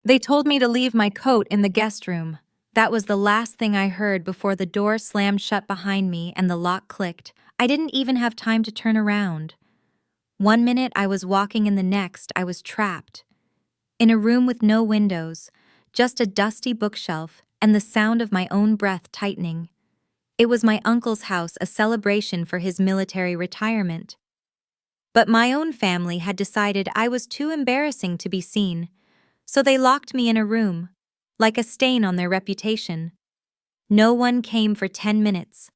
They told me to leave my coat in the guest room. That was the last thing I heard before the door slammed shut behind me and the lock clicked. I didn't even have time to turn around. One minute I was walking and the next I was trapped. In a room with no windows, just a dusty bookshelf and the sound of my own breath tightening. It was my uncle's house, a celebration for his military retirement. But my own family had decided I was too embarrassing to be seen, so they locked me in a room, like a stain on their reputation. No one came for 10 minutes.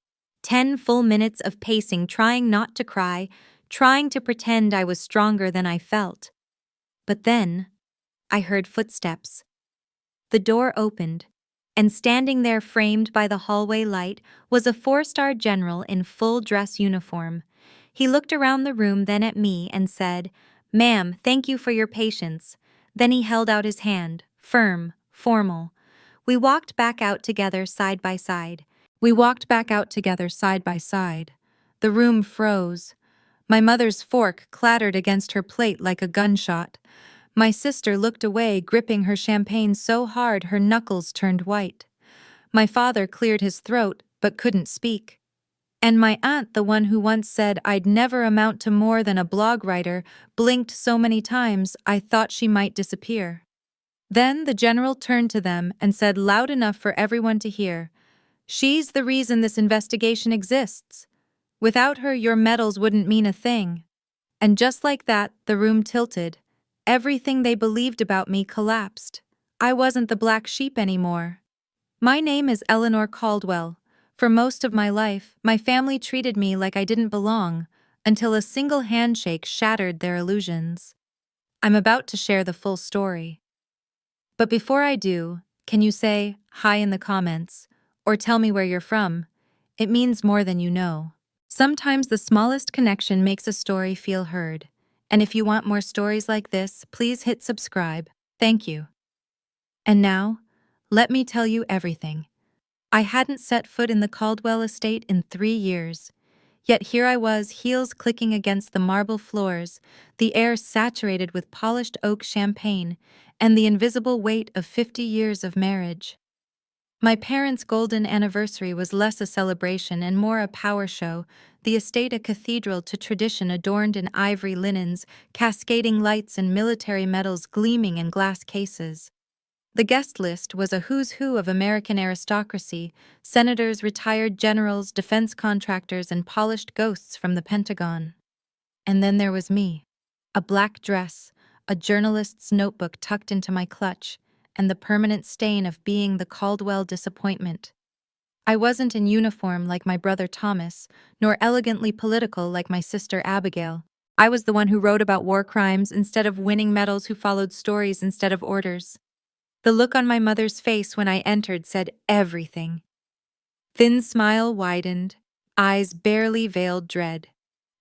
10 full minutes of pacing, trying not to cry, trying to pretend I was stronger than I felt. But then, I heard footsteps. The door opened, and standing there framed by the hallway light was a 4-star general in full dress uniform. He looked around the room, then at me, and said, "Ma'am, thank you for your patience." Then he held out his hand, firm, formal. We walked back out together side by side. The room froze. My mother's fork clattered against her plate like a gunshot. My sister looked away, gripping her champagne so hard her knuckles turned white. My father cleared his throat, but couldn't speak. And my aunt, the one who once said I'd never amount to more than a blog writer, blinked so many times I thought she might disappear. Then the general turned to them and said loud enough for everyone to hear, "She's the reason this investigation exists. Without her, your medals wouldn't mean a thing." And just like that, the room tilted. Everything they believed about me collapsed. I wasn't the black sheep anymore. My name is Eleanor Caldwell. For most of my life, my family treated me like I didn't belong, until a single handshake shattered their illusions. I'm about to share the full story. But before I do, can you say hi in the comments, or tell me where you're from? It means more than you know. Sometimes the smallest connection makes a story feel heard. And if you want more stories like this, please hit subscribe. Thank you. And now, let me tell you everything. I hadn't set foot in the Caldwell estate in 3 years. Yet here I was, heels clicking against the marble floors, the air saturated with polished oak champagne, and the invisible weight of 50 years of marriage. My parents' golden anniversary was less a celebration and more a power show, the estate a cathedral to tradition adorned in ivory linens, cascading lights and military medals gleaming in glass cases. The guest list was a who's who of American aristocracy, senators, retired generals, defense contractors, and polished ghosts from the Pentagon. And then there was me, a black dress, a journalist's notebook tucked into my clutch, and the permanent stain of being the Caldwell disappointment. I wasn't in uniform like my brother Thomas, nor elegantly political like my sister Abigail. I was the one who wrote about war crimes instead of winning medals, who followed stories instead of orders. The look on my mother's face when I entered said everything. Thin smile widened, eyes barely veiled dread.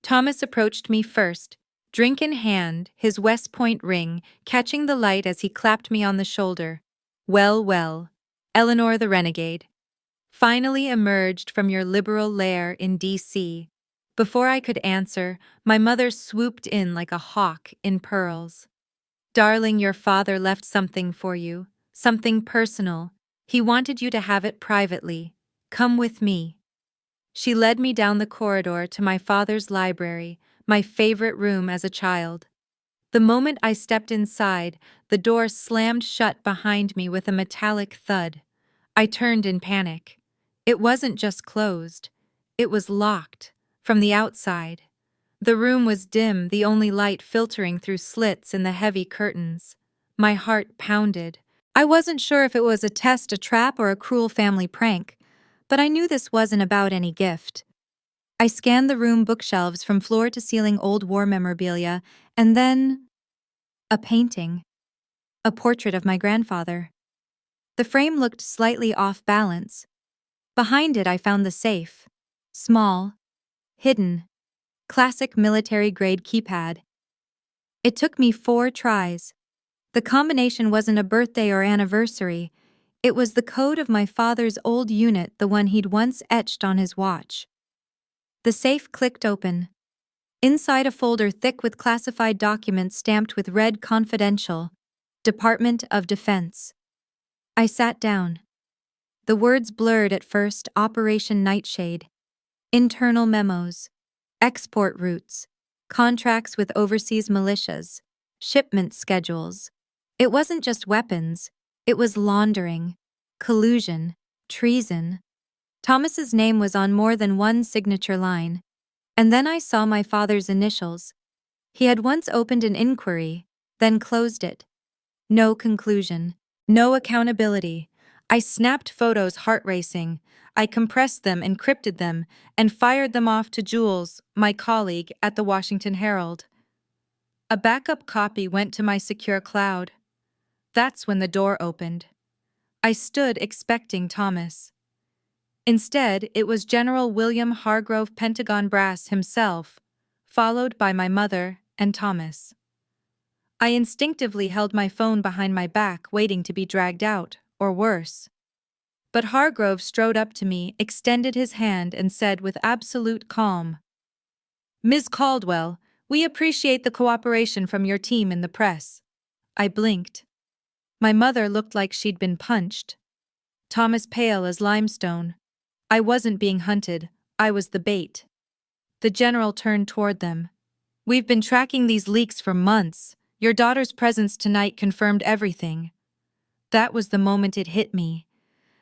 Thomas approached me first, drink in hand, his West Point ring, catching the light as he clapped me on the shoulder. "Well, well, Eleanor the renegade. Finally emerged from your liberal lair in D.C. Before I could answer, my mother swooped in like a hawk in pearls. "Darling, your father left something for you, something personal. He wanted you to have it privately. Come with me." She led me down the corridor to my father's library, my favorite room as a child. The moment I stepped inside, the door slammed shut behind me with a metallic thud. I turned in panic. It wasn't just closed. It was locked, from the outside. The room was dim, the only light filtering through slits in the heavy curtains. My heart pounded. I wasn't sure if it was a test, a trap, or a cruel family prank, but I knew this wasn't about any gift. I scanned the room bookshelves from floor to ceiling, old war memorabilia, and then a painting. A portrait of my grandfather. The frame looked slightly off balance. Behind it I found the safe. Small, hidden, classic military-grade keypad. It took me 4 tries. The combination wasn't a birthday or anniversary. It was the code of my father's old unit, the one he'd once etched on his watch. The safe clicked open. Inside, a folder thick with classified documents stamped with red "Confidential." Department of Defense. I sat down. The words blurred at first: Operation Nightshade, internal memos, export routes, contracts with overseas militias, shipment schedules. It wasn't just weapons, it was laundering, collusion, treason. Thomas's name was on more than one signature line. And then I saw my father's initials. He had once opened an inquiry, then closed it. No conclusion. No accountability. I snapped photos, heart racing. I compressed them, encrypted them, and fired them off to Jules, my colleague at the Washington Herald. A backup copy went to my secure cloud. That's when the door opened. I stood expecting Thomas. Instead, it was General William Hargrove Pentagon Brass himself, followed by my mother and Thomas. I instinctively held my phone behind my back, waiting to be dragged out, or worse. But Hargrove strode up to me, extended his hand, and said with absolute calm, "Ms. Caldwell, we appreciate the cooperation from your team in the press." I blinked. My mother looked like she'd been punched. Thomas pale as limestone. I wasn't being hunted, I was the bait. The general turned toward them. "We've been tracking these leaks for months. Your daughter's presence tonight confirmed everything." That was the moment it hit me.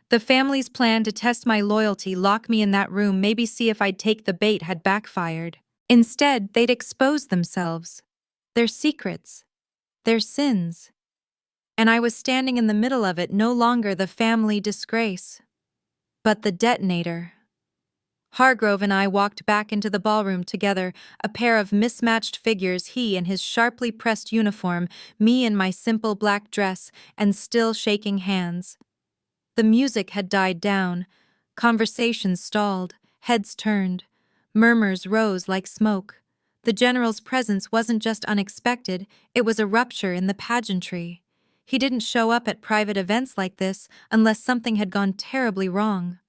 The family's plan to test my loyalty, lock me in that room, maybe see if I'd take the bait, had backfired. Instead, they'd exposed themselves, their secrets, their sins. And I was standing in the middle of it, no longer the family disgrace, but the detonator. Hargrove and I walked back into the ballroom together, a pair of mismatched figures, he in his sharply pressed uniform, me in my simple black dress, and still shaking hands. The music had died down, conversations stalled, heads turned, murmurs rose like smoke. The general's presence wasn't just unexpected, it was a rupture in the pageantry. He didn't show up at private events like this unless something had gone terribly wrong.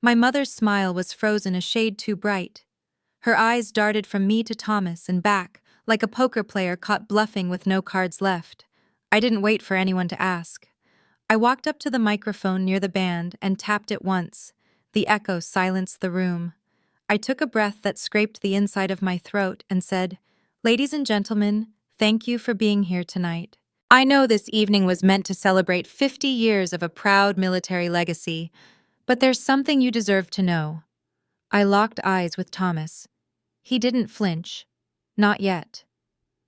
My mother's smile was frozen a shade too bright. Her eyes darted from me to Thomas and back, like a poker player caught bluffing with no cards left. I didn't wait for anyone to ask. I walked up to the microphone near the band and tapped it once. The echo silenced the room. I took a breath that scraped the inside of my throat and said, "Ladies and gentlemen, thank you for being here tonight. I know this evening was meant to celebrate 50 years of a proud military legacy, but there's something you deserve to know." I locked eyes with Thomas. He didn't flinch. Not yet.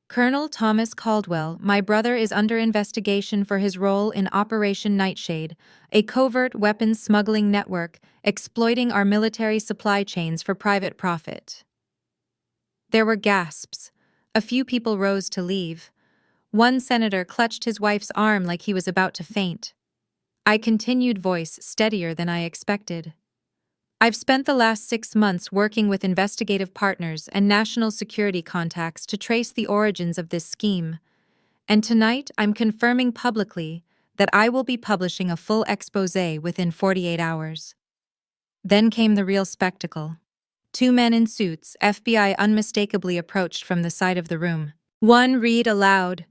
"Colonel Thomas Caldwell, my brother is under investigation for his role in Operation Nightshade, a covert weapons smuggling network exploiting our military supply chains for private profit." There were gasps. A few people rose to leave. One senator clutched his wife's arm like he was about to faint. I continued, voice steadier than I expected. "I've spent the last 6 months working with investigative partners and national security contacts to trace the origins of this scheme, and tonight I'm confirming publicly that I will be publishing a full exposé within 48 hours. Then came the real spectacle. 2 men in suits, FBI unmistakably, approached from the side of the room. One read aloud,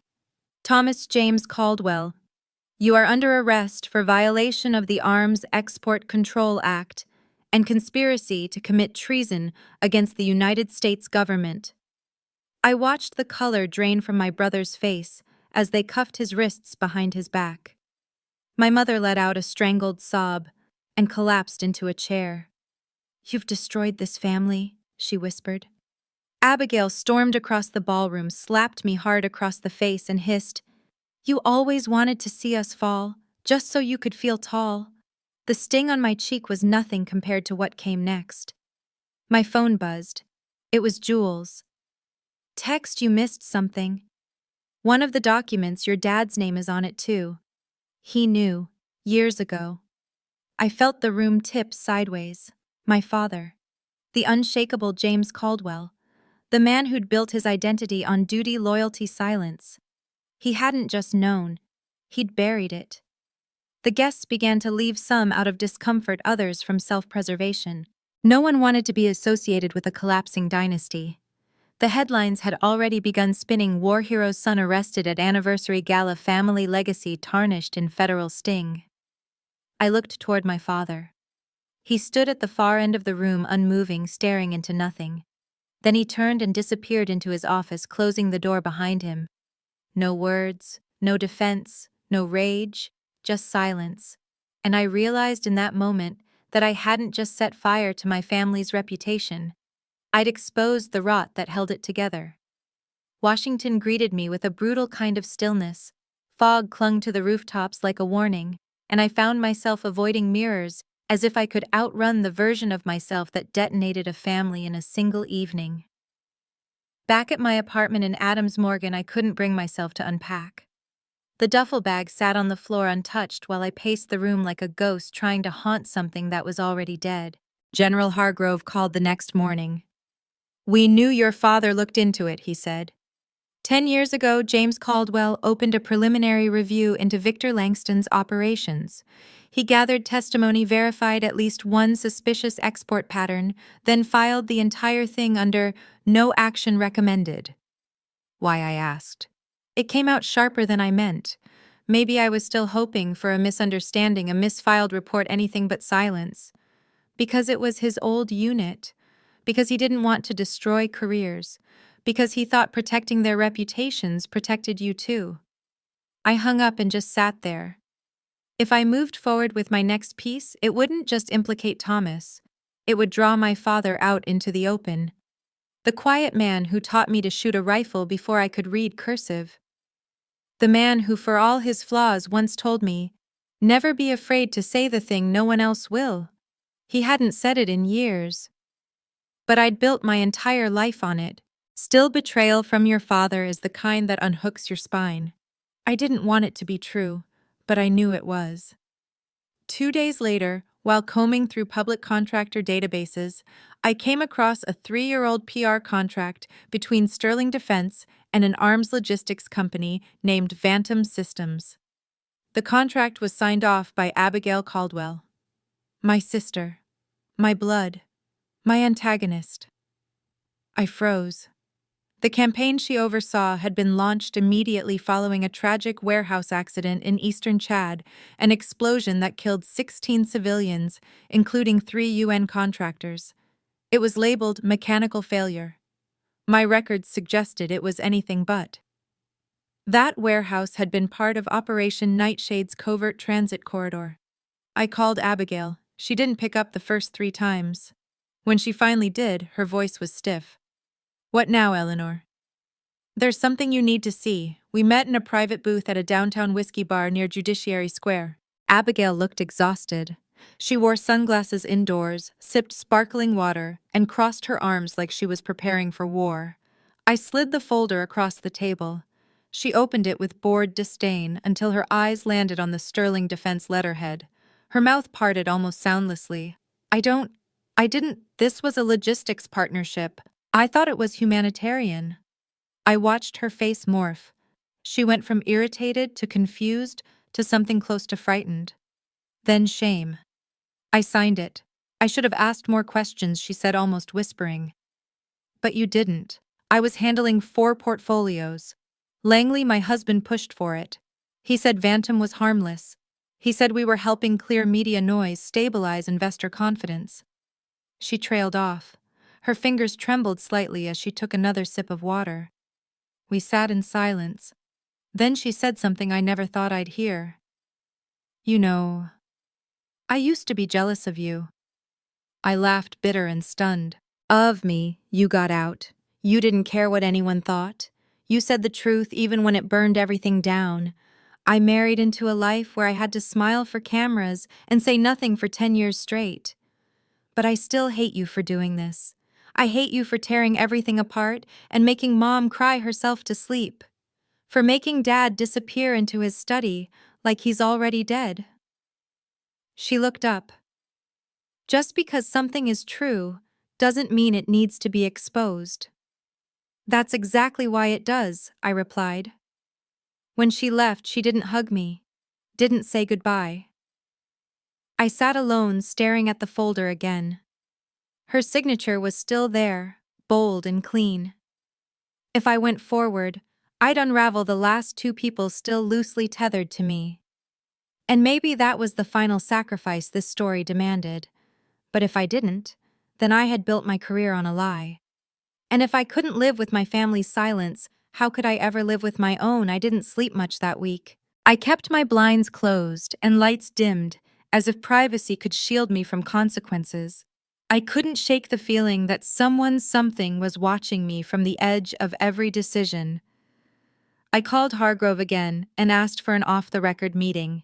"Thomas James Caldwell, you are under arrest for violation of the Arms Export Control Act and conspiracy to commit treason against the United States government." I watched the color drain from my brother's face as they cuffed his wrists behind his back. My mother let out a strangled sob and collapsed into a chair. "You've destroyed this family," she whispered. Abigail stormed across the ballroom, slapped me hard across the face, and hissed, "You always wanted to see us fall, just so you could feel tall." The sting on my cheek was nothing compared to what came next. My phone buzzed. It was Jules. "Text, you missed something. One of the documents, your dad's name is on it too." He knew, years ago. I felt the room tip sideways. My father. The unshakable James Caldwell. The man who'd built his identity on duty, loyalty, silence. He hadn't just known. He'd buried it. The guests began to leave, some out of discomfort, others from self-preservation. No one wanted to be associated with a collapsing dynasty. The headlines had already begun spinning: war hero's son arrested at anniversary gala, family legacy tarnished in federal sting. I looked toward my father. He stood at the far end of the room, unmoving, staring into nothing. Then he turned and disappeared into his office, closing the door behind him. No words, no defense, no rage, just silence. And I realized in that moment that I hadn't just set fire to my family's reputation. I'd exposed the rot that held it together. Washington greeted me with a brutal kind of stillness. Fog clung to the rooftops like a warning, and I found myself avoiding mirrors, as if I could outrun the version of myself that detonated a family in a single evening. Back at my apartment in Adams Morgan, I couldn't bring myself to unpack. The duffel bag sat on the floor untouched while I paced the room like a ghost trying to haunt something that was already dead. General Hargrove called the next morning. "We knew your father looked into it," he said. 10 years ago, James Caldwell opened a preliminary review into Victor Langston's operations. He gathered testimony, verified at least one suspicious export pattern, then filed the entire thing under "no action recommended." Why, I asked. It came out sharper than I meant. Maybe I was still hoping for a misunderstanding, a misfiled report, anything but silence. Because it was his old unit. Because he didn't want to destroy careers. Because he thought protecting their reputations protected you too. I hung up and just sat there. If I moved forward with my next piece, it wouldn't just implicate Thomas. It would draw my father out into the open. The quiet man who taught me to shoot a rifle before I could read cursive. The man who, for all his flaws, once told me, "Never be afraid to say the thing no one else will." He hadn't said it in years. But I'd built my entire life on it. Still, betrayal from your father is the kind that unhooks your spine. I didn't want it to be true, but I knew it was. 2 days later, while combing through public contractor databases, I came across a 3-year-old PR contract between Sterling Defense and an arms logistics company named Phantom Systems. The contract was signed off by Abigail Caldwell. My sister. My blood. My antagonist. I froze. The campaign she oversaw had been launched immediately following a tragic warehouse accident in eastern Chad, an explosion that killed 16 civilians, including 3 UN contractors. It was labeled mechanical failure. My records suggested it was anything but. That warehouse had been part of Operation Nightshade's covert transit corridor. I called Abigail. She didn't pick up the first 3 times. When she finally did, her voice was stiff. "What now, Eleanor?" "There's something you need to see. We met in a private booth at a downtown whiskey bar near Judiciary Square." Abigail looked exhausted. She wore sunglasses indoors, sipped sparkling water, and crossed her arms like she was preparing for war. I slid the folder across the table. She opened it with bored disdain until her eyes landed on the Sterling Defense letterhead. Her mouth parted almost soundlessly. I didn't, this was a logistics partnership. I thought it was humanitarian." I watched her face morph. She went from irritated to confused to something close to frightened. Then shame. "I signed it. I should have asked more questions," she said, almost whispering. "But you didn't. I was handling 4 portfolios. Langley, my husband, pushed for it. He said Phantom was harmless. He said we were helping clear media noise, stabilize investor confidence." She trailed off. Her fingers trembled slightly as she took another sip of water. We sat in silence. Then she said something I never thought I'd hear. "You know, I used to be jealous of you." I laughed, bitter and stunned. "Of me, you got out. You didn't care what anyone thought. You said the truth even when it burned everything down. I married into a life where I had to smile for cameras and say nothing for 10 years straight. But I still hate you for doing this. I hate you for tearing everything apart and making Mom cry herself to sleep. For making Dad disappear into his study like he's already dead." She looked up. "Just because something is true doesn't mean it needs to be exposed." "That's exactly why it does," I replied. When she left, she didn't hug me, didn't say goodbye. I sat alone, staring at the folder again. Her signature was still there, bold and clean. If I went forward, I'd unravel the last two people still loosely tethered to me. And maybe that was the final sacrifice this story demanded. But if I didn't, then I had built my career on a lie. And if I couldn't live with my family's silence, how could I ever live with my own? I didn't sleep much that week. I kept my blinds closed and lights dimmed, as if privacy could shield me from consequences. I couldn't shake the feeling that something was watching me from the edge of every decision. I called Hargrove again and asked for an off-the-record meeting.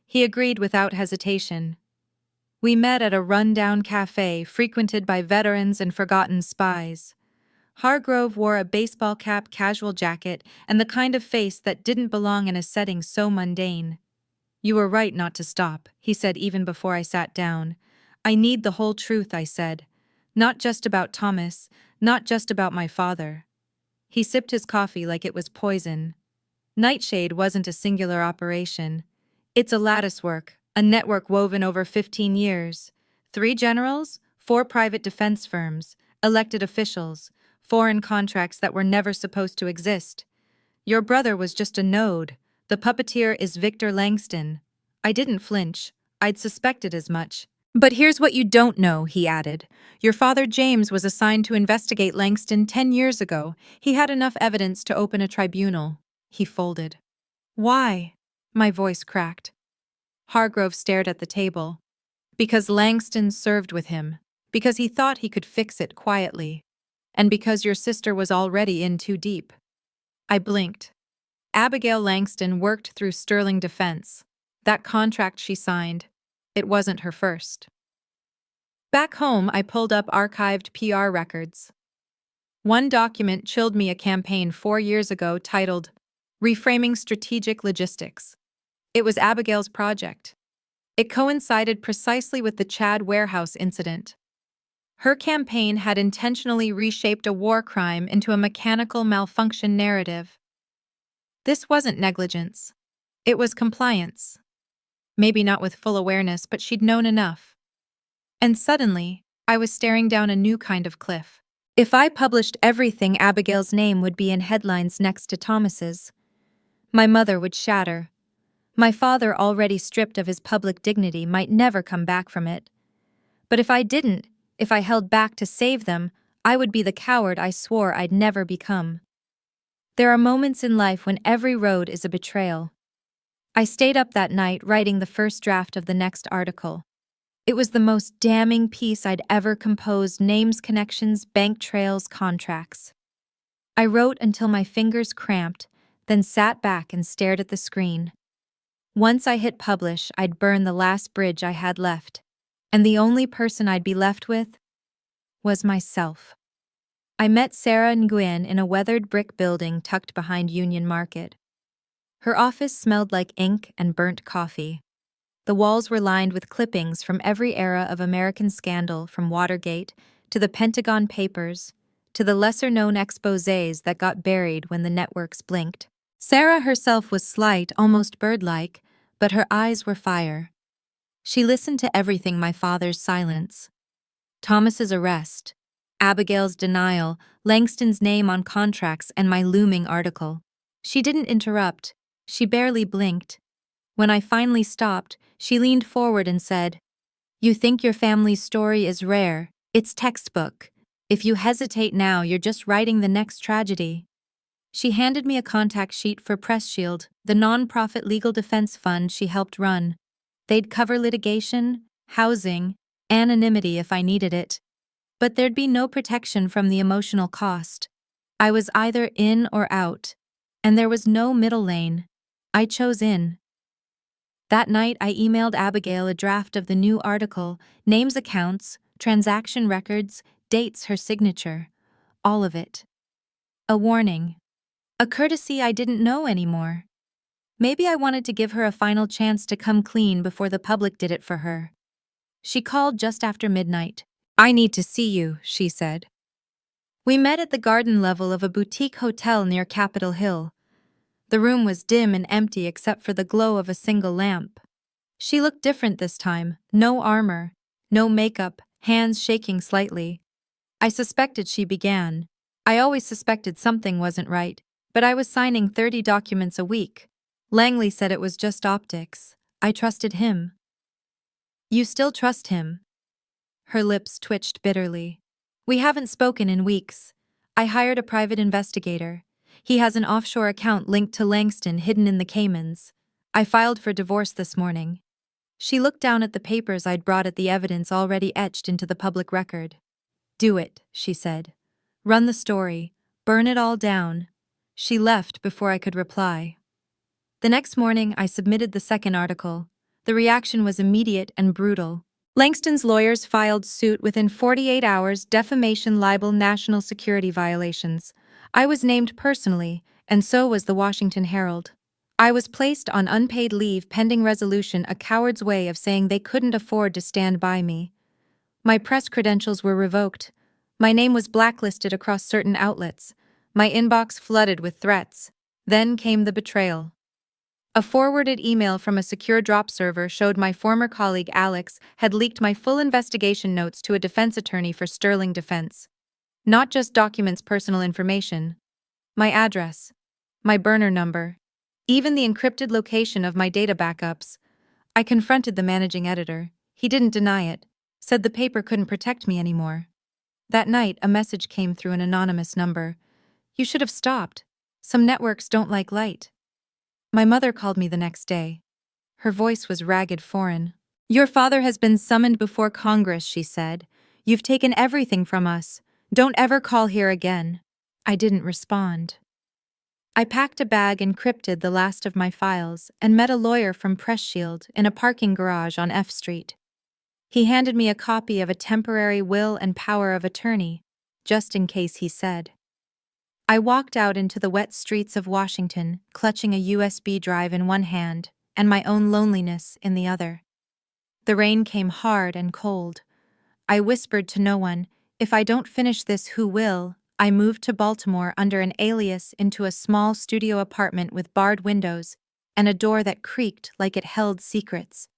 He agreed without hesitation. We met at a run-down cafe frequented by veterans and forgotten spies. Hargrove wore a baseball cap, casual jacket, and the kind of face that didn't belong in a setting so mundane. "You were right not to stop," he said even before I sat down. "I need the whole truth," I said. "Not just about Thomas, not just about my father." He sipped his coffee like it was poison. Nightshade wasn't a singular operation. It's a latticework, a network woven over 15 years. 3 generals, 4 private defense firms, elected officials, foreign contracts that were never supposed to exist. Your brother was just a node. The puppeteer is Victor Langston. I didn't flinch. I'd suspected as much. "But here's what you don't know," he added. "Your father James was assigned to investigate Langston 10 years ago. He had enough evidence to open a tribunal." He folded. "Why?" My voice cracked. Hargrove stared at the table. "Because Langston served with him. Because he thought he could fix it quietly. And because your sister was already in too deep." I blinked. Abigail Langston worked through Sterling Defense. That contract she signed, it wasn't her first. Back home, I pulled up archived PR records. One document chilled me: a campaign 4 years ago titled Reframing Strategic Logistics. It was Abigail's project. It coincided precisely with the Chad warehouse incident. Her campaign had intentionally reshaped a war crime into a mechanical malfunction narrative. This wasn't negligence. It was compliance. Maybe not with full awareness, but she'd known enough. And suddenly, I was staring down a new kind of cliff. If I published everything, Abigail's name would be in headlines next to Thomas's. My mother would shatter. My father, already stripped of his public dignity, might never come back from it. But if I didn't, if I held back to save them, I would be the coward I swore I'd never become. There are moments in life when every road is a betrayal. I stayed up that night writing the first draft of the next article. It was the most damning piece I'd ever composed: names, connections, bank trails, contracts. I wrote until my fingers cramped, then sat back and stared at the screen. Once I hit publish, I'd burn the last bridge I had left, and the only person I'd be left with was myself. I met Sarah Nguyen in a weathered brick building tucked behind Union Market. Her office smelled like ink and burnt coffee. The walls were lined with clippings from every era of American scandal, from Watergate to the Pentagon Papers to the lesser-known exposés that got buried when the networks blinked. Sarah herself was slight, almost bird-like, but her eyes were fire. She listened to everything: my father's silence, Thomas's arrest, Abigail's denial, Langston's name on contracts, and my looming article. She didn't interrupt. She barely blinked. When I finally stopped, she leaned forward and said, "You think your family's story is rare. It's textbook. If you hesitate now, you're just writing the next tragedy." She handed me a contact sheet for Press Shield, the non-profit legal defense fund she helped run. They'd cover litigation, housing, anonymity if I needed it. But there'd be no protection from the emotional cost. I was either in or out, and there was no middle lane. I chose in. That night, I emailed Abigail a draft of the new article: names, accounts, transaction records, dates, her signature. All of it. A warning. A courtesy I didn't know anymore. Maybe I wanted to give her a final chance to come clean before the public did it for her. She called just after midnight. "I need to see you," she said. We met at the garden level of a boutique hotel near Capitol Hill. The room was dim and empty except for the glow of a single lamp. She looked different this time: no armor, no makeup, hands shaking slightly. I suspected she began. I always suspected something wasn't right, but I was signing 30 documents a week. Langley said it was just optics. I trusted him. You still trust him? Her lips twitched bitterly. We haven't spoken in weeks. I hired a private investigator. He has an offshore account linked to Langston hidden in the Caymans. I filed for divorce this morning. She looked down at the papers I'd brought at the evidence already etched into the public record. Do it, she said. Run the story. Burn it all down. She left before I could reply. The next morning, I submitted the second article. The reaction was immediate and brutal. Langston's lawyers filed suit within 48 hours, defamation, libel, national security violations. I was named personally, and so was the Washington Herald. I was placed on unpaid leave pending resolution, a coward's way of saying they couldn't afford to stand by me. My press credentials were revoked. My name was blacklisted across certain outlets. My inbox flooded with threats. Then came the betrayal. A forwarded email from a secure drop server showed my former colleague Alex had leaked my full investigation notes to a defense attorney for Sterling Defense. Not just documents, personal information. My address. My burner number. Even the encrypted location of my data backups. I confronted the managing editor. He didn't deny it. Said the paper couldn't protect me anymore. That night, a message came through an anonymous number. You should have stopped. Some networks don't like light. My mother called me the next day. Her voice was ragged foreign. Your father has been summoned before Congress, she said. You've taken everything from us. Don't ever call here again. I didn't respond. I packed a bag, encrypted the last of my files, and met a lawyer from Press Shield in a parking garage on F Street. He handed me a copy of a temporary will and power of attorney, just in case, he said. I walked out into the wet streets of Washington, clutching a USB drive in one hand and my own loneliness in the other. The rain came hard and cold. I whispered to no one, if I don't finish this, who will? I moved to Baltimore under an alias into a small studio apartment with barred windows and a door that creaked like it held secrets.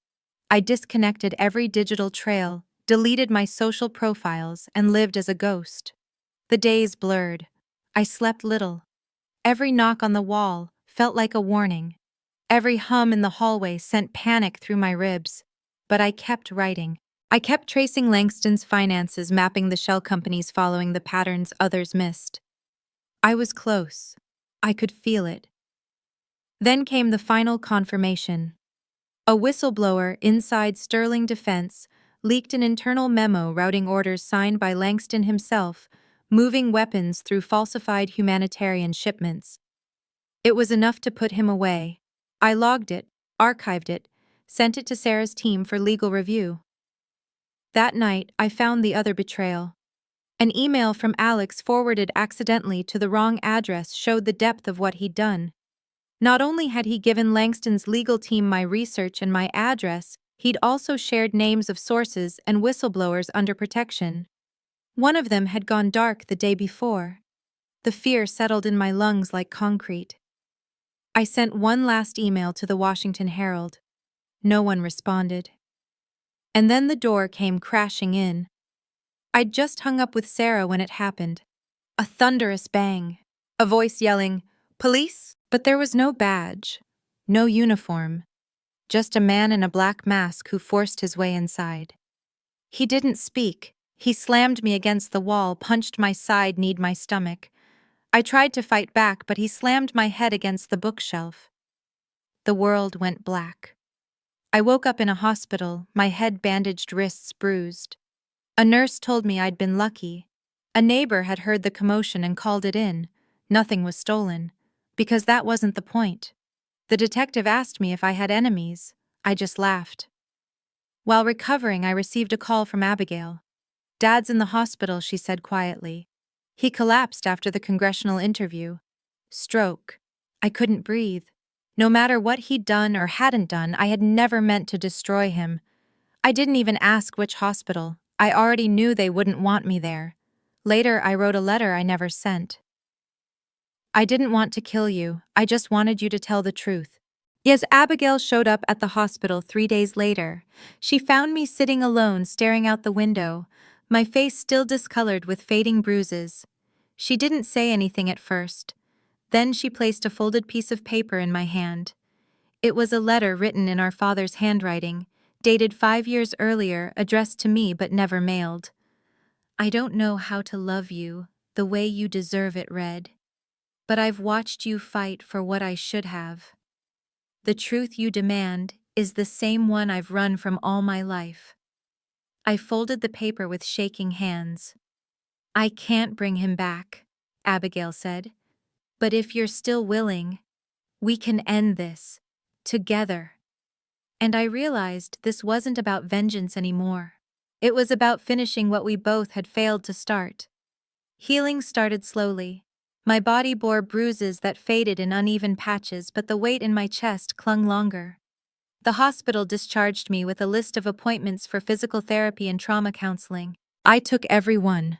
I disconnected every digital trail, deleted my social profiles, and lived as a ghost. The days blurred. I slept little. Every knock on the wall felt like a warning. Every hum in the hallway sent panic through my ribs. But I kept writing. I kept tracing Langston's finances, mapping the shell companies, following the patterns others missed. I was close. I could feel it. Then came the final confirmation. A whistleblower inside Sterling Defense leaked an internal memo routing orders signed by Langston himself, moving weapons through falsified humanitarian shipments. It was enough to put him away. I logged it, archived it, sent it to Sarah's team for legal review. That night, I found the other betrayal. An email from Alex forwarded accidentally to the wrong address showed the depth of what he'd done. Not only had he given Langston's legal team my research and my address, he'd also shared names of sources and whistleblowers under protection. One of them had gone dark the day before. The fear settled in my lungs like concrete. I sent one last email to the Washington Herald. No one responded. And then the door came crashing in. I'd just hung up with Sarah when it happened. A thunderous bang. A voice yelling, "Police?" But there was no badge, no uniform, just a man in a black mask who forced his way inside. He didn't speak. He slammed me against the wall, punched my side, kneed my stomach. I tried to fight back, but he slammed my head against the bookshelf. The world went black. I woke up in a hospital, my head bandaged, wrists bruised. A nurse told me I'd been lucky. A neighbor had heard the commotion and called it in. Nothing was stolen. Because that wasn't the point. The detective asked me if I had enemies. I just laughed. While recovering, I received a call from Abigail. "Dad's in the hospital," she said quietly. "He collapsed after the congressional interview. Stroke. I couldn't breathe. No matter what he'd done or hadn't done, I had never meant to destroy him. I didn't even ask which hospital. I already knew they wouldn't want me there. Later, I wrote a letter I never sent. I didn't want to kill you, I just wanted you to tell the truth." Yes, Abigail showed up at the hospital 3 days later. She found me sitting alone, staring out the window, my face still discolored with fading bruises. She didn't say anything at first. Then she placed a folded piece of paper in my hand. It was a letter written in our father's handwriting, dated 5 years earlier, addressed to me but never mailed. "I don't know how to love you the way you deserve," it read. "But I've watched you fight for what I should have. The truth you demand is the same one I've run from all my life." I folded the paper with shaking hands. "I can't bring him back," Abigail said. "But if you're still willing, we can end this. Together." And I realized this wasn't about vengeance anymore. It was about finishing what we both had failed to start. Healing started slowly. My body bore bruises that faded in uneven patches, but the weight in my chest clung longer. The hospital discharged me with a list of appointments for physical therapy and trauma counseling. I took every one.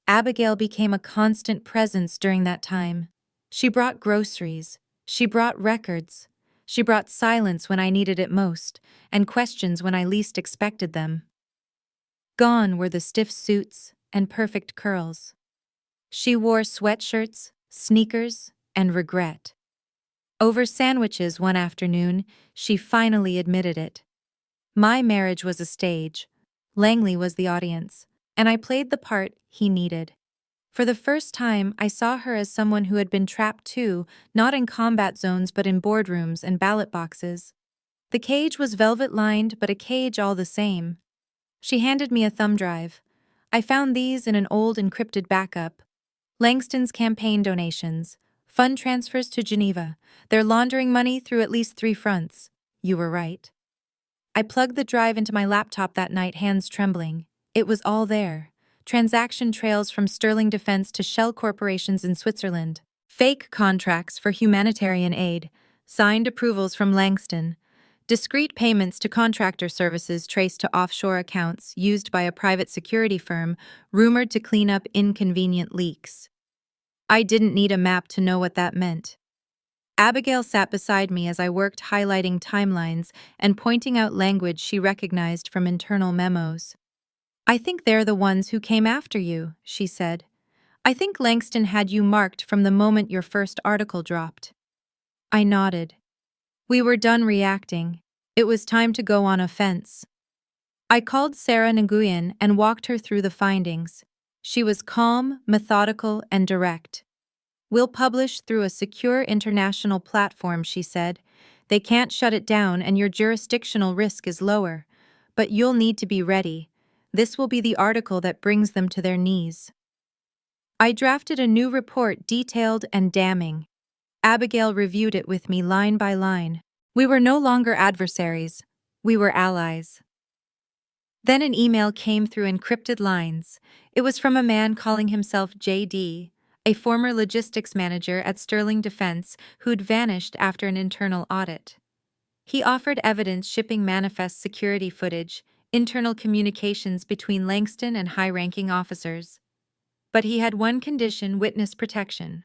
Abigail became a constant presence during that time. She brought groceries. She brought records. She brought silence when I needed it most, and questions when I least expected them. Gone were the stiff suits and perfect curls. She wore sweatshirts, sneakers, and regret. Over sandwiches one afternoon, she finally admitted it. My marriage was a stage. Langley was the audience, and I played the part he needed. For the first time, I saw her as someone who had been trapped too, not in combat zones but in boardrooms and ballot boxes. The cage was velvet-lined, but a cage all the same. She handed me a thumb drive. I found these in an old encrypted backup. Langston's campaign donations, fund transfers to Geneva. They're laundering money through at least 3 fronts. You were right. I plugged the drive into my laptop that night, hands trembling. It was all there. Transaction trails from Sterling Defense to shell corporations in Switzerland. Fake contracts for humanitarian aid. Signed approvals from Langston. Discrete payments to contractor services traced to offshore accounts used by a private security firm rumored to clean up inconvenient leaks. I didn't need a map to know what that meant. Abigail sat beside me as I worked, highlighting timelines and pointing out language she recognized from internal memos. "I think they're the ones who came after you," she said. "I think Langston had you marked from the moment your first article dropped." I nodded. We were done reacting. It was time to go on offense. I called Sarah Nguyen and walked her through the findings. She was calm, methodical, and direct. "We'll publish through a secure international platform," she said. "They can't shut it down and your jurisdictional risk is lower. But you'll need to be ready. This will be the article that brings them to their knees." I drafted a new report, detailed and damning. Abigail reviewed it with me line by line. We were no longer adversaries. We were allies. Then an email came through encrypted lines. It was from a man calling himself JD, a former logistics manager at Sterling Defense who'd vanished after an internal audit. He offered evidence, shipping manifest security footage, internal communications between Langston and high-ranking officers. But he had one condition: witness protection.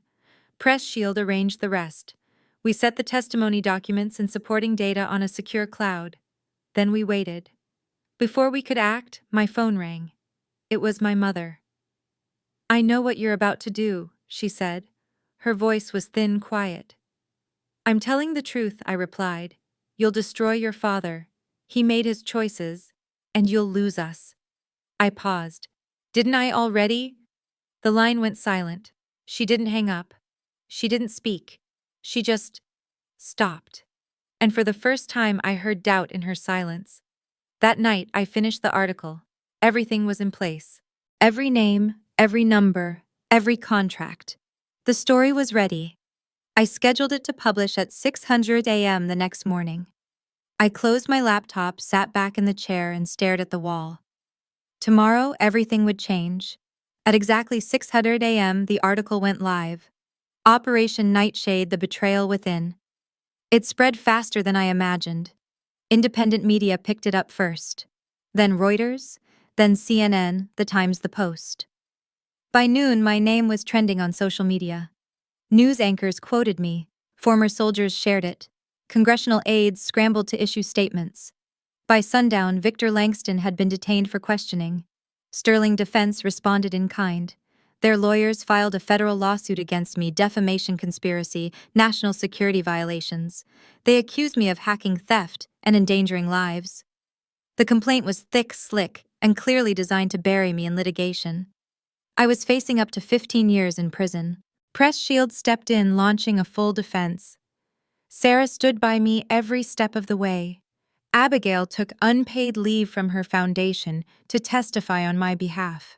Press Shield arranged the rest. We set the testimony documents and supporting data on a secure cloud. Then we waited. Before we could act, my phone rang. It was my mother. "I know what you're about to do," she said. Her voice was thin, quiet. "I'm telling the truth," I replied. "You'll destroy your father. He made his choices, and you'll lose us." I paused. "Didn't I already?" The line went silent. She didn't hang up. She didn't speak. She just stopped. And for the first time, I heard doubt in her silence. That night, I finished the article. Everything was in place. Every name, every number, every contract. The story was ready. I scheduled it to publish at 6:00 a.m. the next morning. I closed my laptop, sat back in the chair, and stared at the wall. Tomorrow, everything would change. At exactly 6:00 a.m., the article went live. Operation Nightshade: The Betrayal Within. It spread faster than I imagined. Independent media picked it up first. Then Reuters, then CNN, The Times, The Post. By noon, my name was trending on social media. News anchors quoted me. Former soldiers shared it. Congressional aides scrambled to issue statements. By sundown, Victor Langston had been detained for questioning. Sterling Defense responded in kind. Their lawyers filed a federal lawsuit against me, defamation conspiracy, national security violations. They accused me of hacking, theft, and endangering lives. The complaint was thick, slick, and clearly designed to bury me in litigation. I was facing up to 15 years in prison. Press Shield stepped in, launching a full defense. Sarah stood by me every step of the way. Abigail took unpaid leave from her foundation to testify on my behalf.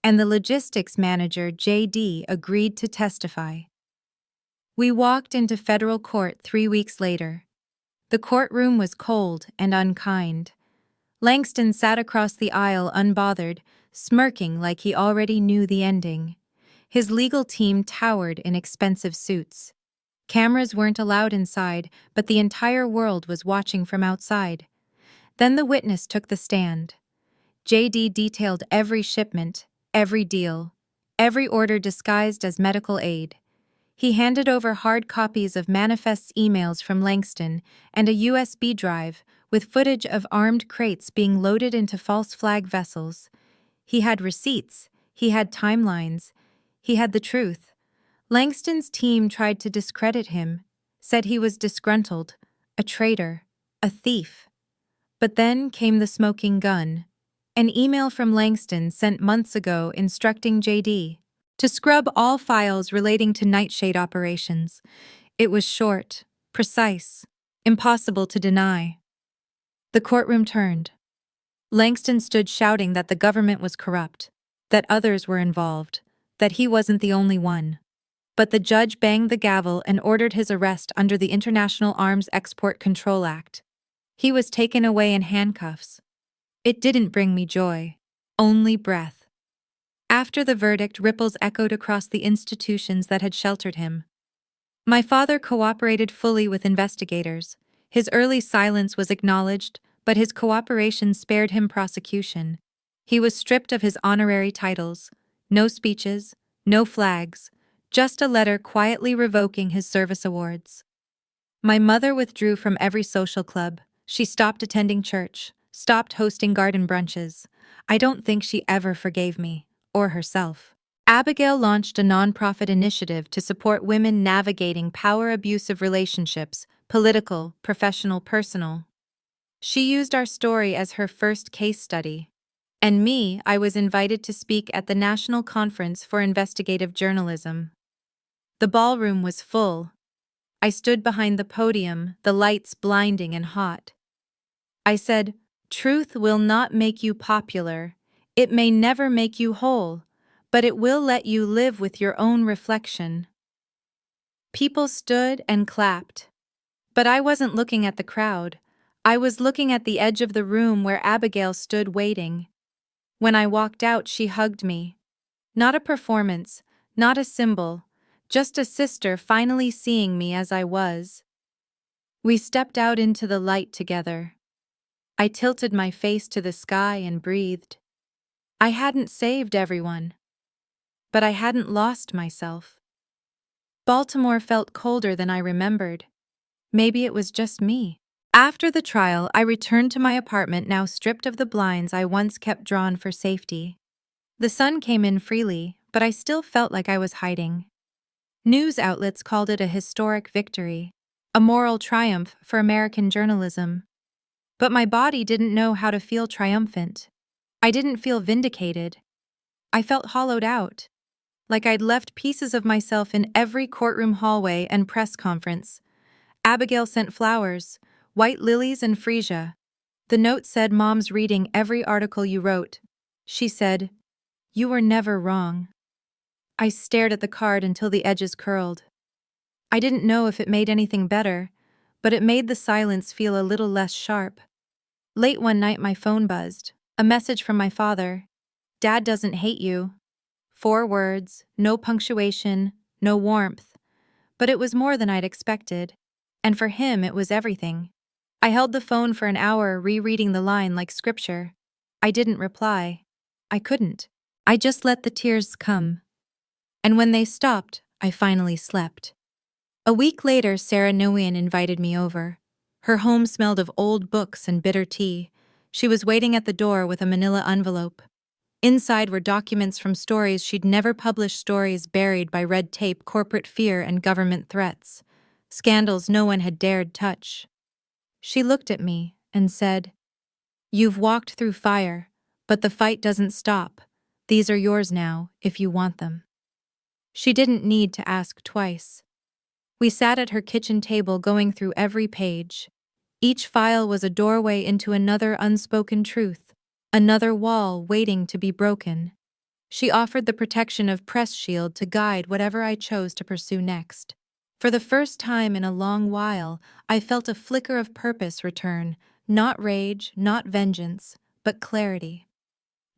And the logistics manager, JD, agreed to testify. We walked into federal court 3 weeks later. The courtroom was cold and unkind. Langston sat across the aisle unbothered, smirking like he already knew the ending. His legal team towered in expensive suits. Cameras weren't allowed inside, but the entire world was watching from outside. Then the witness took the stand. JD detailed every shipment, every deal, every order disguised as medical aid. He handed over hard copies of manifests, emails from Langston, and a USB drive with footage of armed crates being loaded into false flag vessels. He had receipts, he had timelines, he had the truth. Langston's team tried to discredit him, said he was disgruntled, a traitor, a thief. But then came the smoking gun. An email from Langston sent months ago instructing JD to scrub all files relating to nightshade operations. It was short, precise, impossible to deny. The courtroom turned. Langston stood shouting that the government was corrupt, that others were involved, that he wasn't the only one. But the judge banged the gavel and ordered his arrest under the International Arms Export Control Act. He was taken away in handcuffs. It didn't bring me joy, only breath. After the verdict, ripples echoed across the institutions that had sheltered him. My father cooperated fully with investigators. His early silence was acknowledged, but his cooperation spared him prosecution. He was stripped of his honorary titles. No speeches, no flags, just a letter quietly revoking his service awards. My mother withdrew from every social club. She stopped attending church, stopped hosting garden brunches. I don't think she ever forgave me, or herself. Abigail launched a nonprofit initiative to support women navigating power-abusive relationships, political, professional, personal. She used our story as her first case study. And me, I was invited to speak at the National Conference for Investigative Journalism. The ballroom was full. I stood behind the podium, the lights blinding and hot. I said, "Truth will not make you popular. It may never make you whole, but it will let you live with your own reflection." People stood and clapped. But I wasn't looking at the crowd. I was looking at the edge of the room where Abigail stood waiting. When I walked out, she hugged me. Not a performance, not a symbol, just a sister finally seeing me as I was. We stepped out into the light together. I tilted my face to the sky and breathed. I hadn't saved everyone, but I hadn't lost myself. Baltimore felt colder than I remembered. Maybe it was just me. After the trial, I returned to my apartment, now stripped of the blinds I once kept drawn for safety. The sun came in freely, but I still felt like I was hiding. News outlets called it a historic victory, a moral triumph for American journalism. But my body didn't know how to feel triumphant. I didn't feel vindicated. I felt hollowed out, like I'd left pieces of myself in every courtroom hallway and press conference. Abigail sent flowers, white lilies and freesia. The note said, "Mom's reading every article you wrote." She said, "You were never wrong." I stared at the card until the edges curled. I didn't know if it made anything better, but it made the silence feel a little less sharp. Late one night, my phone buzzed. A message from my father. "Dad doesn't hate you." 4 words, no punctuation, no warmth. But it was more than I'd expected. And for him, it was everything. I held the phone for an hour, rereading the line like scripture. I didn't reply. I couldn't. I just let the tears come. And when they stopped, I finally slept. A week later, Sarah Nguyen invited me over. Her home smelled of old books and bitter tea. She was waiting at the door with a manila envelope. Inside were documents from stories she'd never published, stories buried by red tape, corporate fear, and government threats. Scandals no one had dared touch. She looked at me and said, "You've walked through fire, but the fight doesn't stop. These are yours now, if you want them." She didn't need to ask twice. We sat at her kitchen table going through every page. Each file was a doorway into another unspoken truth, another wall waiting to be broken. She offered the protection of press shield to guide whatever I chose to pursue next. For the first time in a long while, I felt a flicker of purpose return, not rage, not vengeance, but clarity.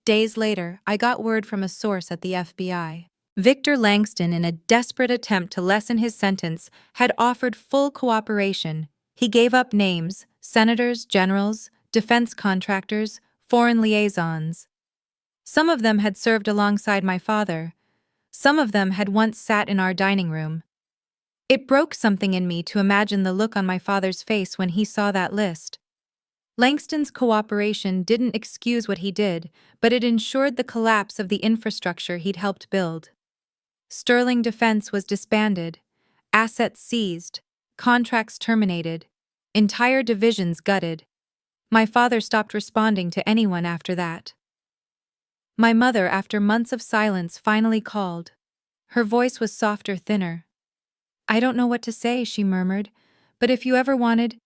Days later, I got word from a source at the FBI. Victor Langston, in a desperate attempt to lessen his sentence, had offered full cooperation. He gave up names: senators, generals, defense contractors, foreign liaisons. Some of them had served alongside my father. Some of them had once sat in our dining room. It broke something in me to imagine the look on my father's face when he saw that list. Langston's cooperation didn't excuse what he did, but it ensured the collapse of the infrastructure he'd helped build. Sterling Defense was disbanded, assets seized, contracts terminated, entire divisions gutted. My father stopped responding to anyone after that. My mother, after months of silence, finally called. Her voice was softer, thinner. "I don't know what to say," she murmured, "but if you ever wanted,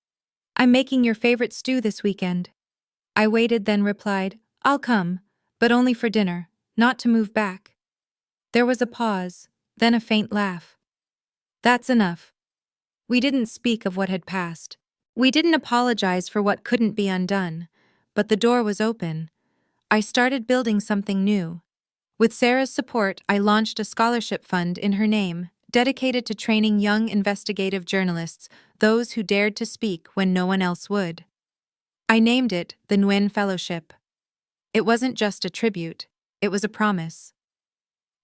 I'm making your favorite stew this weekend." I waited, then replied, "I'll come, but only for dinner, not to move back." There was a pause, then a faint laugh. "That's enough." We didn't speak of what had passed. We didn't apologize for what couldn't be undone, but the door was open. I started building something new. With Sarah's support, I launched a scholarship fund in her name, dedicated to training young investigative journalists, those who dared to speak when no one else would. I named it the Nguyen Fellowship. It wasn't just a tribute, it was a promise.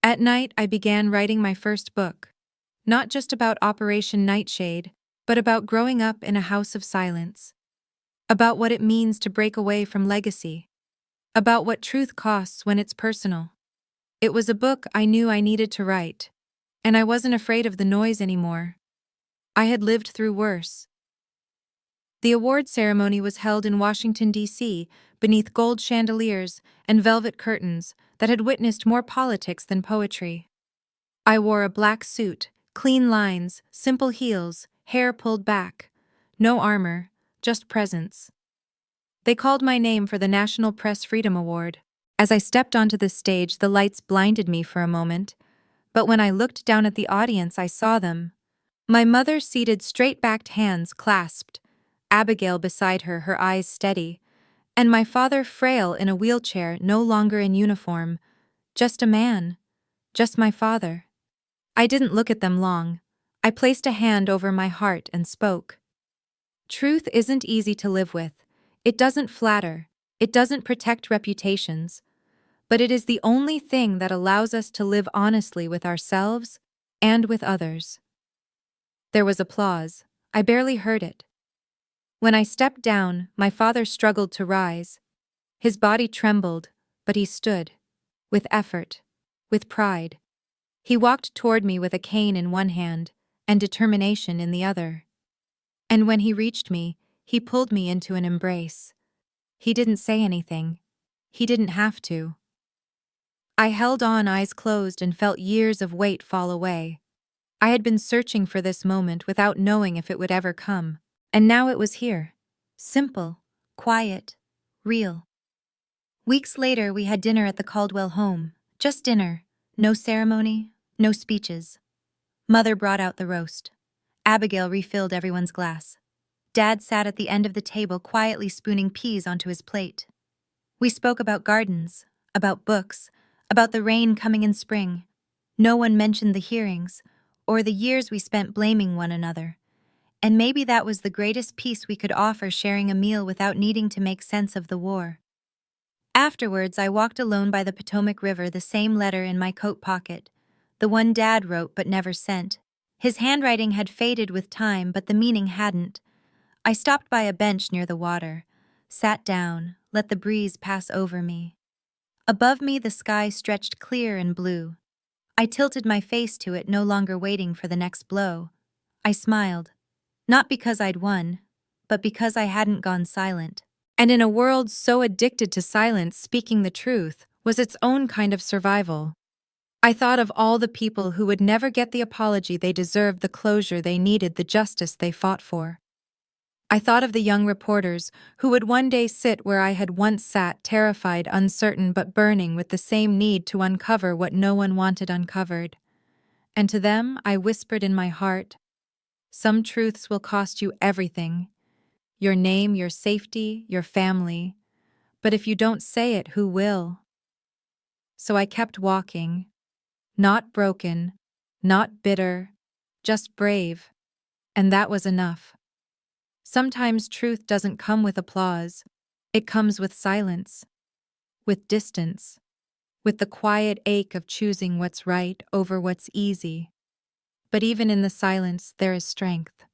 At night, I began writing my first book, not just about Operation Nightshade, but about growing up in a house of silence, about what it means to break away from legacy, about what truth costs when it's personal. It was a book I knew I needed to write, and I wasn't afraid of the noise anymore. I had lived through worse. The award ceremony was held in Washington, D.C., beneath gold chandeliers and velvet curtains that had witnessed more politics than poetry. I wore a black suit, clean lines, simple heels, hair pulled back. No armor, just presence. They called my name for the National Press Freedom Award. As I stepped onto the stage, the lights blinded me for a moment, but when I looked down at the audience, I saw them. My mother seated, straight-backed, hands clasped, Abigail beside her, her eyes steady, and my father frail in a wheelchair, no longer in uniform. Just a man. Just my father. I didn't look at them long. I placed a hand over my heart and spoke. Truth isn't easy to live with. It doesn't flatter. It doesn't protect reputations. But it is the only thing that allows us to live honestly with ourselves and with others. There was applause. I barely heard it. When I stepped down, my father struggled to rise. His body trembled, but he stood. With effort. With pride. He walked toward me with a cane in one hand and determination in the other. And when he reached me, he pulled me into an embrace. He didn't say anything. He didn't have to. I held on, eyes closed, and felt years of weight fall away. I had been searching for this moment without knowing if it would ever come. And now it was here. Simple, quiet, real. Weeks later, we had dinner at the Caldwell home. Just dinner. No ceremony, no speeches. Mother brought out the roast. Abigail refilled everyone's glass. Dad sat at the end of the table, quietly spooning peas onto his plate. We spoke about gardens, about books, about the rain coming in spring. No one mentioned the hearings, or the years we spent blaming one another. And maybe that was the greatest piece we could offer, sharing a meal without needing to make sense of the war. Afterwards, I walked alone by the Potomac River, the same letter in my coat pocket, the one Dad wrote but never sent. His handwriting had faded with time, but the meaning hadn't. I stopped by a bench near the water, sat down, let the breeze pass over me. Above me, the sky stretched clear and blue. I tilted my face to it, no longer waiting for the next blow. I smiled, not because I'd won, but because I hadn't gone silent. And in a world so addicted to silence, speaking the truth was its own kind of survival. I thought of all the people who would never get the apology they deserved, the closure they needed, the justice they fought for. I thought of the young reporters who would one day sit where I had once sat, terrified, uncertain, but burning with the same need to uncover what no one wanted uncovered. And to them, I whispered in my heart, some truths will cost you everything: your name, your safety, your family. But if you don't say it, who will? So I kept walking, not broken, not bitter, just brave. And that was enough. Sometimes truth doesn't come with applause. It comes with silence, with distance, with the quiet ache of choosing what's right over what's easy. But even in the silence, there is strength.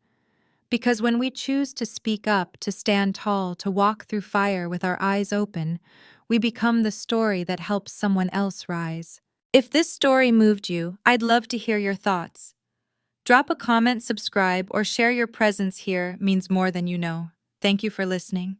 Because when we choose to speak up, to stand tall, to walk through fire with our eyes open, we become the story that helps someone else rise. If this story moved you, I'd love to hear your thoughts. Drop a comment, subscribe, or share. Your presence here means more than you know. Thank you for listening.